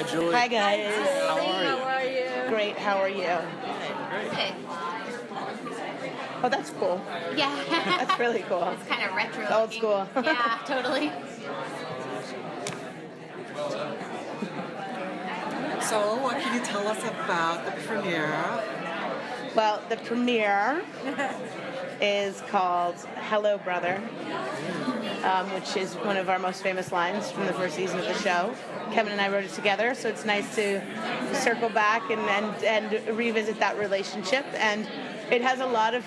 Hi, Julie. Hi, guys. How are you? How are you? Great. How are you? Good. Oh, that's cool. Yeah. That's really cool. It's kind of retro. Old looking. school. Yeah, totally. So, what can you tell us about the premiere? Well, the premiere is called Hello, Brother, which is one of our most famous lines from the first season of the show. Kevin and I wrote it together, so it's nice to circle back and revisit that relationship. And it has a lot of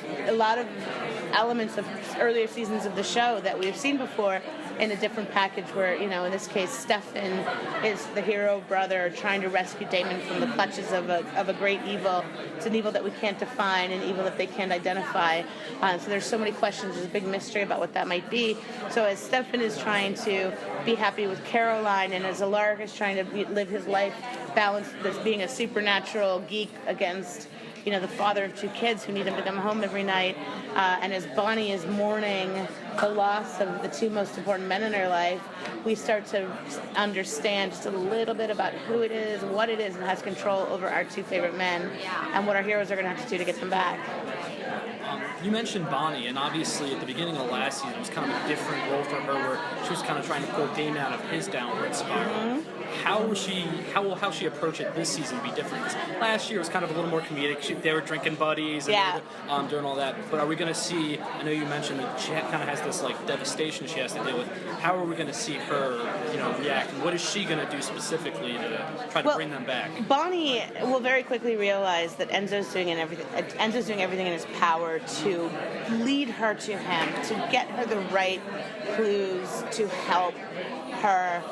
elements of earlier seasons of the show that we've seen before in a different package where, in this case, Stefan is the hero brother trying to rescue Damon from the clutches of a great evil. It's an evil that we can't define, an evil that they can't identify. So there's so many questions. There's a big mystery about what that might be. So as Stefan is trying to be happy with Caroline, and as Alaric is trying to live his life balanced as being a supernatural geek against the father of two kids who need him to come home every night, and as Bonnie is mourning the loss of the two most important men in her life, we start to understand just a little bit about who it is, what it is, and has control over our two favorite men, and what our heroes are going to have to do to get them back. You mentioned Bonnie, and obviously at the beginning of last season, it was kind of a different role for her, where she was kind of trying to pull Damon out of his downward spiral. Mm-hmm. How will she approach it this season be different? 'Cause last year was kind of a little more comedic. They were drinking buddies and doing all that. But are we going to see? I know you mentioned that she kind of has this devastation she has to deal with. How are we going to see her, react? And what is she going to do specifically to try to bring them back? Bonnie will very quickly realize that Enzo's doing everything in his power to lead her to him, to get her the right clues to help her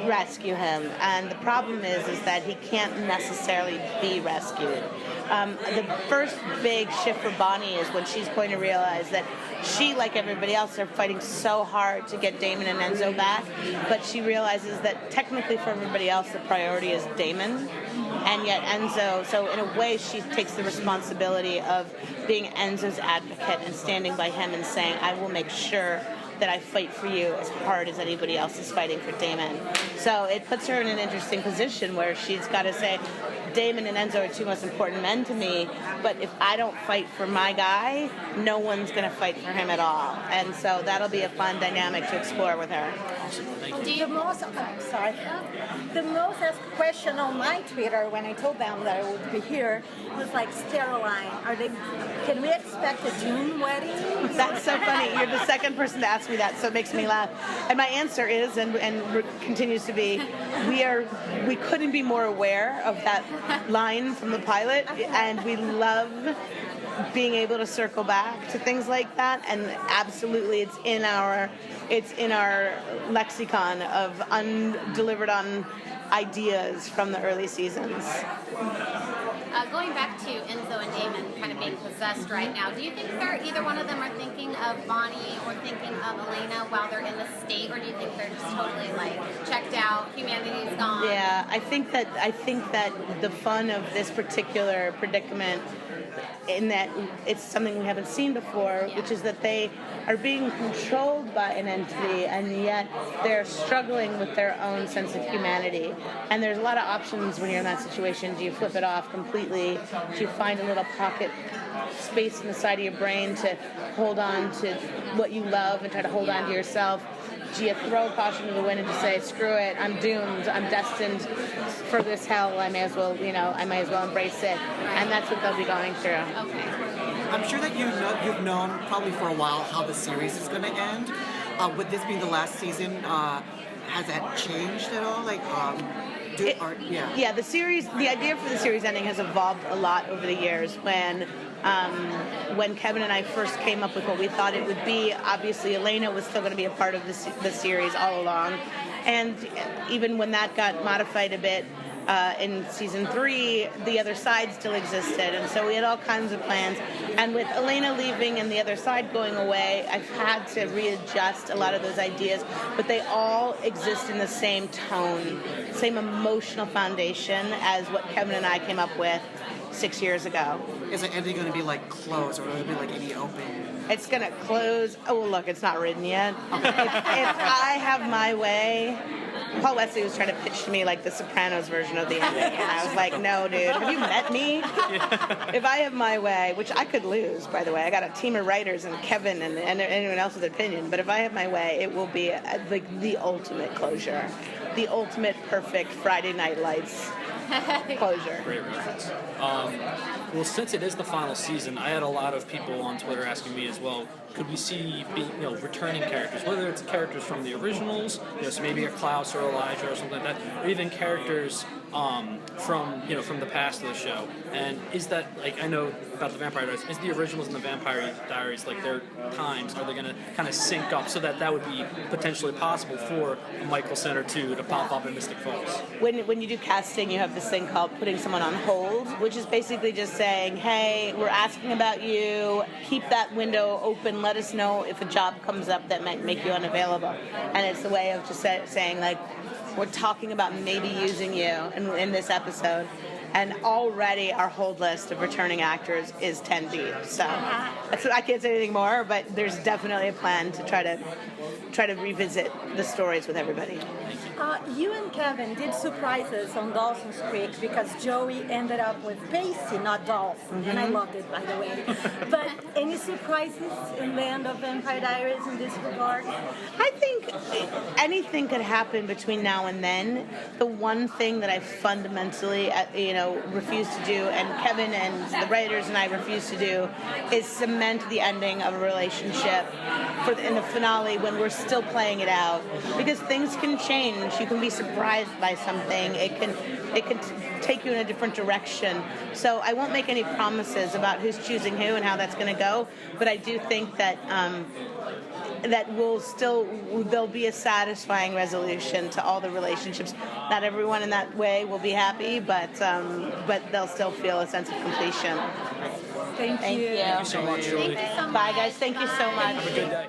rescue him. And the problem is that he can't necessarily be rescued. The first big shift for Bonnie is when she's going to realize that she, like everybody else, are fighting so hard to get Damon and Enzo back, but she realizes that technically for everybody else the priority is Damon, and yet Enzo, so in a way she takes the responsibility of being Enzo's advocate and standing by him and saying, I will make sure that I fight for you as hard as anybody else is fighting for Damon. So it puts her in an interesting position where she's got to say, Damon and Enzo are two most important men to me, but if I don't fight for my guy, no one's going to fight for him at all. And so that'll be a fun dynamic to explore with her. The most asked question on my Twitter when I told them that I would be here was like, Caroline, can we expect a June wedding? That's so funny. You're the second person to ask me that, so it makes me laugh. And my answer is, and continues to be, we couldn't be more aware of that line from the pilot, and we love being able to circle back to things like that, and absolutely it's in our lexicon of undelivered on ideas from the early seasons. Going back to Enzo and Damon kind of being possessed right now, do you think either one of them are thinking of Bonnie or thinking of Elena while they're in the state, or do you think they're just totally checked out, humanity's gone? Yeah, I think that the fun of this particular predicament, in that it's something we haven't seen before, which is that they are being controlled by an entity, and yet they're struggling with their own sense of humanity. And there's a lot of options when you're in that situation. Do you flip it off completely? Do you find a little pocket space in the side of your brain to hold on to what you love and try to hold on to yourself? Do you throw caution to the wind and just say, screw it, I'm doomed, I'm destined for this hell, I may as well embrace it. And that's what they'll be going through. Okay. I'm sure that you've known probably for a while how the series is going to end. With this being the last season, has that changed at all? The idea for the series ending has evolved a lot over the years. When Kevin and I first came up with what we thought it would be, obviously Elena was still going to be a part of the series all along. And even when that got modified a bit in season 3, the other side still existed. And so we had all kinds of plans. And with Elena leaving and the other side going away, I've had to readjust a lot of those ideas. But they all exist in the same tone, same emotional foundation as what Kevin and I came up with 6 years ago. Is the ending going to be closed, or will it be any open? It's going to close. Oh, well, look, it's not written yet. If I have my way, Paul Wesley was trying to pitch to me like the Sopranos version of the ending, and I was like, no, dude, have you met me? If I have my way, which I could lose, by the way, I got a team of writers and Kevin and anyone else with an opinion, but if I have my way, it will be like the ultimate closure, the ultimate perfect Friday Night Lights closure. Great reference. Well, since it is the final season, I had a lot of people on Twitter asking me as well, could we see returning characters, whether it's characters from the originals, so maybe a Klaus or Elijah or something like that, or even characters from the past of the show. And is that, like, I know about the Vampire Diaries, is the originals and the Vampire Diaries, like, their times, are they going to kind of sync up so that would be potentially possible for a Michelson or two to pop up in Mystic Falls? When you do casting, you have this thing called putting someone on hold, which is basically just saying, hey, we're asking about you, keep that window open, let us know if a job comes up that might make you unavailable. And it's a way of just saying, like, we're talking about maybe using you in this episode. And already our hold list of returning actors is 10 deep. So I can't say anything more, but there's definitely a plan to try to revisit the stories with everybody. You and Kevin did surprise us on Dawson's Creek because Joey ended up with Pacey, not Dolph. And I loved it, by the way. But any surprises in the end of Vampire Diaries in this regard? I think anything could happen between now and then. The one thing that I fundamentally, refuse to do, and Kevin and the writers and I refuse to do, is cement the ending of a relationship in the finale when we're still playing it out, because things can change. You can be surprised by something. It can take you in a different direction. So I won't make any promises about who's choosing who and how that's going to go, but I do think that there'll be a satisfying resolution to all the relationships. Not everyone in that way will be happy, but they'll still feel a sense of completion. Thank you. Thank you so much, Julie. Thank you so much. Bye, guys. Thank you so much. Have a good day.